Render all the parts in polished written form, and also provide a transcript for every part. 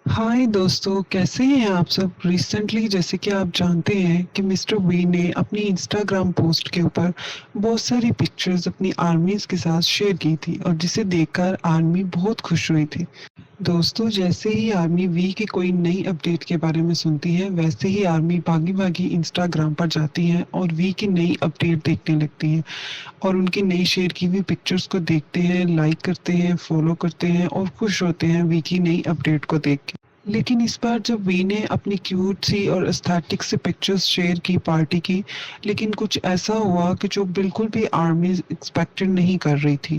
हाय दोस्तों, कैसे हैं आप सब। रिसेंटली जैसे कि आप जानते हैं कि मिस्टर वी ने अपनी इंस्टाग्राम पोस्ट के ऊपर बहुत सारी पिक्चर्स अपनी आर्मीज के साथ शेयर की थी और जिसे देखकर आर्मी बहुत खुश हुई थी। दोस्तों, जैसे ही आर्मी वी की कोई नई अपडेट के बारे में सुनती है वैसे ही आर्मी भागी भागी इंस्टाग्राम पर जाती है और वी की नई अपडेट देखने लगती है और उनकी नई शेयर की हुई पिक्चर्स को देखते हैं, लाइक करते हैं, फॉलो करते हैं और खुश होते हैं वी की नई अपडेट को देख के। लेकिन इस बार जब वी ने अपनी क्यूट सी और एस्थेटिक से पिक्चर्स शेयर की पार्टी की, लेकिन कुछ ऐसा हुआ कि जो बिल्कुल भी आर्मीज एक्सपेक्टेड नहीं कर रही थी।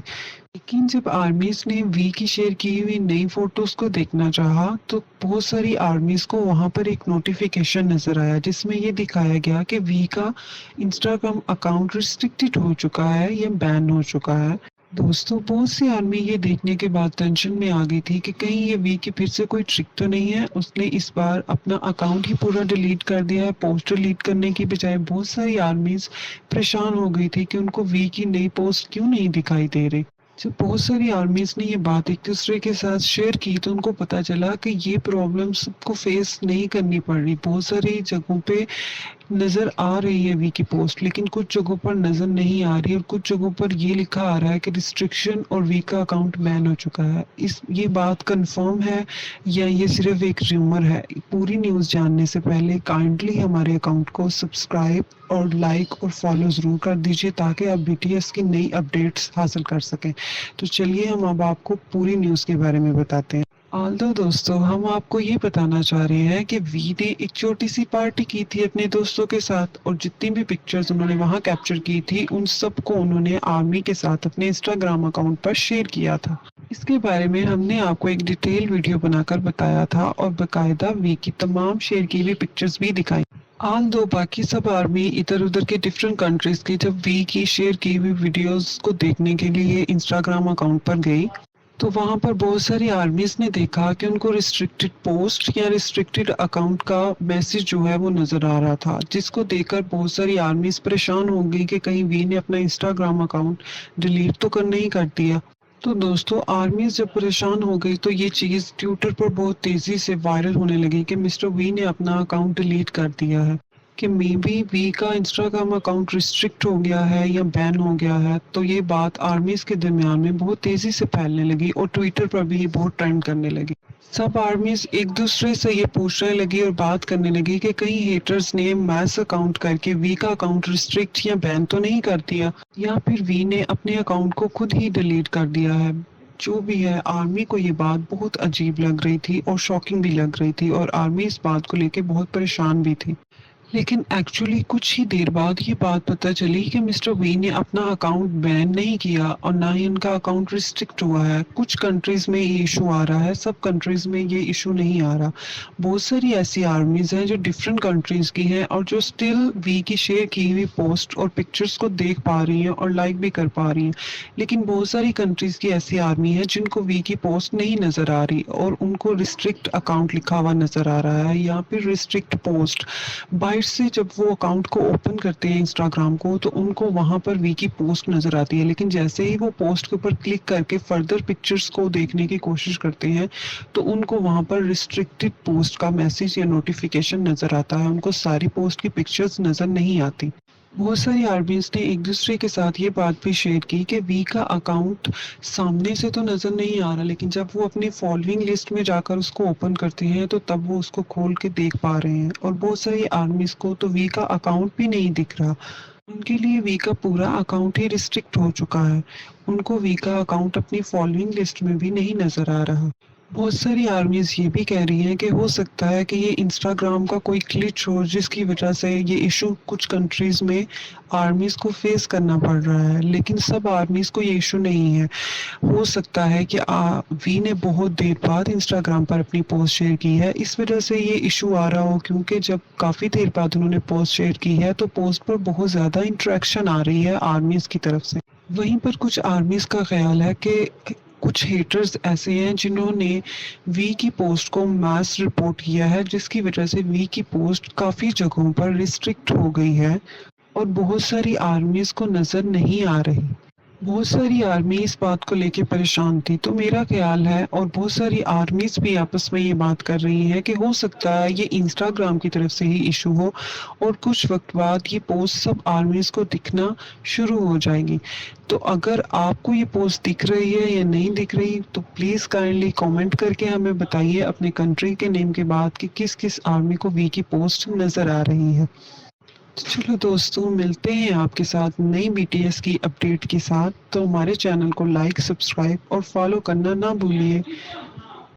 लेकिन जब आर्मीज ने वी की शेयर की हुई नई फोटोज को देखना चाहा तो बहुत सारी आर्मीज को वहां पर एक नोटिफिकेशन नजर आया जिसमें ये दिखाया गया कि वी का इंस्टाग्राम अकाउंट रिस्ट्रिक्टेड हो चुका है या बैन हो चुका है। दोस्तों, बहुत सी आर्मी ये देखने के बाद टेंशन में आ गई थी कि कहीं ये वी की फिर से कोई ट्रिक तो नहीं है। उसने इस बार अपना अकाउंट ही पूरा डिलीट कर दिया है। पोस्ट डिलीट करने की बजाय बहुत सारी आर्मीज परेशान हो गई थी कि उनको वी की नई पोस्ट क्यों नहीं दिखाई दे रही। जब बहुत सारी आर्मीज ने ये बात एक दूसरे के साथ शेयर की तो उनको पता चला कि ये प्रॉब्लम सबको फेस नहीं करनी पड़ रही। बहुत सारी जगहों पे नजर आ रही है वी की पोस्ट, लेकिन कुछ जगहों पर नजर नहीं आ रही और कुछ जगहों पर ये लिखा आ रहा है कि रिस्ट्रिक्शन और वी का अकाउंट बैन हो चुका है। ये बात कंफर्म है या ये सिर्फ एक र्यूमर है? पूरी न्यूज़ जानने से पहले काइंडली हमारे अकाउंट को सब्सक्राइब और लाइक और फॉलो जरूर कर दीजिए ताकि आप बीटीएस की नई अपडेट्स हासिल कर सकें। तो चलिए हम अब आपको पूरी न्यूज़ के बारे में बताते हैं। ऑल्दो दोस्तों, हम आपको ये बताना चाह रहे हैं कि वी ने एक छोटी सी पार्टी की थी अपने दोस्तों के साथ और जितनी भी पिक्चर्स उन्होंने वहां कैप्चर की थी उन सबको उन्होंने आर्मी के साथ अपने इंस्टाग्राम अकाउंट पर शेयर किया था। इसके बारे में हमने आपको एक डिटेल वीडियो बनाकर बताया था और बकायदा वी की तमाम शेयर की हुई पिक्चर्स भी दिखाई। ऑल दो बाकी सब आर्मी इधर उधर के डिफरेंट कंट्रीज की जब वी की शेयर की हुई वीडियोस को देखने के लिए इंस्टाग्राम अकाउंट पर गई तो वहां पर बहुत सारी आर्मीज ने देखा कि उनको रिस्ट्रिक्टेड पोस्ट या रिस्ट्रिक्टेड अकाउंट का मैसेज जो है वो नजर आ रहा था, जिसको देखकर बहुत सारी आर्मीज परेशान हो गई कि कहीं वी ने अपना इंस्टाग्राम अकाउंट डिलीट तो कर नहीं कर दिया। तो दोस्तों, आर्मीज जब परेशान हो गई तो ये चीज ट्विटर पर बहुत तेजी से वायरल होने लगी कि मिस्टर वी ने अपना अकाउंट डिलीट कर दिया है, कि मे बी वी का इंस्टाग्राम अकाउंट रिस्ट्रिक्ट हो गया है या बैन हो गया है। तो ये बात आर्मीज के दरमियान में बहुत तेजी से फैलने लगी और ट्विटर पर भी ये बहुत ट्रेंड करने लगी। सब आर्मीज एक दूसरे से ये पूछने लगी और बात करने लगी कि कहीं हेटर्स ने मैस अकाउंट करके वी का अकाउंट रिस्ट्रिक्ट या बैन तो नहीं कर दिया, या फिर वी ने अपने अकाउंट को खुद ही डिलीट कर दिया है। जो भी है, आर्मी को ये बात बहुत अजीब लग रही थी और शॉकिंग भी लग रही थी और आर्मी इस बात को लेकर बहुत परेशान भी थी। लेकिन एक्चुअली कुछ ही देर बाद ये बात पता चली कि मिस्टर वी ने अपना अकाउंट बैन नहीं किया और ना ही उनका अकाउंट रिस्ट्रिक्ट हुआ है। कुछ कंट्रीज में ये इशू आ रहा है, सब कंट्रीज में ये इशू नहीं आ रहा। बहुत सारी ऐसी आर्मीज हैं जो डिफरेंट कंट्रीज की हैं और जो स्टिल वी की शेयर की हुई पोस्ट और पिक्चर्स को देख पा रही हैं और लाइक भी कर पा रही हैं। लेकिन बहुत सारी कंट्रीज की ऐसी आर्मी है जिनको वी की पोस्ट नहीं नजर आ रही और उनको रिस्ट्रिक्ट अकाउंट लिखा हुआ नजर आ रहा है या फिर रिस्ट्रिक्ट पोस्ट। बाहर से जब वो अकाउंट को ओपन करते हैं इंस्टाग्राम को तो उनको वहां पर वी की पोस्ट नजर आती है, लेकिन जैसे ही वो पोस्ट के ऊपर क्लिक करके फर्दर पिक्चर्स को देखने की कोशिश करते हैं तो उनको वहां पर रिस्ट्रिक्टेड पोस्ट का मैसेज या नोटिफिकेशन नजर आता है। उनको सारी पोस्ट की पिक्चर्स नजर नहीं आती। बहुत सारी आर्मीज ने एक दूसरे के साथ ये बात भी शेयर की कि वी का अकाउंट सामने से तो नजर नहीं आ रहा, लेकिन जब वो अपनी फॉलोइंग लिस्ट में जाकर उसको ओपन करते हैं तो तब वो उसको खोल के देख पा रहे हैं। और बहुत सारी आर्मीज को तो वी का अकाउंट भी नहीं दिख रहा। उनके लिए वी का पूरा अकाउंट ही रिस्ट्रिक्ट हो चुका है। उनको वी का अकाउंट अपनी फॉलोइंग लिस्ट में भी नहीं नजर आ रहा। बहुत सारी आर्मीज ये भी कह रही हैं कि हो सकता है कि ये इंस्टाग्राम का कोई ग्लिच हो जिसकी वजह से ये इशू कुछ कंट्रीज में आर्मीज को फेस करना पड़ रहा है, लेकिन सब आर्मीज को ये इशू नहीं है। हो सकता है कि वी ने बहुत देर बाद इंस्टाग्राम पर अपनी पोस्ट शेयर की है, इस वजह से ये इशू आ रहा हो, क्योंकि जब काफी देर बाद उन्होंने पोस्ट शेयर की है तो पोस्ट पर बहुत ज्यादा इंटरेक्शन आ रही है आर्मीज की तरफ से। वहीं पर कुछ आर्मीज का ख्याल है कि कुछ हेटर्स ऐसे हैं जिन्होंने वी की पोस्ट को मास रिपोर्ट किया है, जिसकी वजह से वी की पोस्ट काफी जगहों पर रिस्ट्रिक्ट हो गई है और बहुत सारी आर्मीज को नजर नहीं आ रही। बहुत सारी आर्मी इस बात को लेके परेशान थी, तो मेरा ख्याल है और बहुत सारी आर्मीज भी आपस में ये बात कर रही है कि हो सकता है ये इंस्टाग्राम की तरफ से ही इशू हो और कुछ वक्त बाद ये पोस्ट सब आर्मीज को दिखना शुरू हो जाएगी। तो अगर आपको ये पोस्ट दिख रही है या नहीं दिख रही तो प्लीज काइंडली कमेंट करके हमें बताइए अपने कंट्री के नेम के बाद कि किस किस आर्मी को वी की पोस्ट नजर आ रही है। तो चलो दोस्तों, मिलते हैं आपके साथ नई बीटीएस की अपडेट के साथ। तो हमारे चैनल को लाइक, सब्सक्राइब और फॉलो करना ना भूलिए।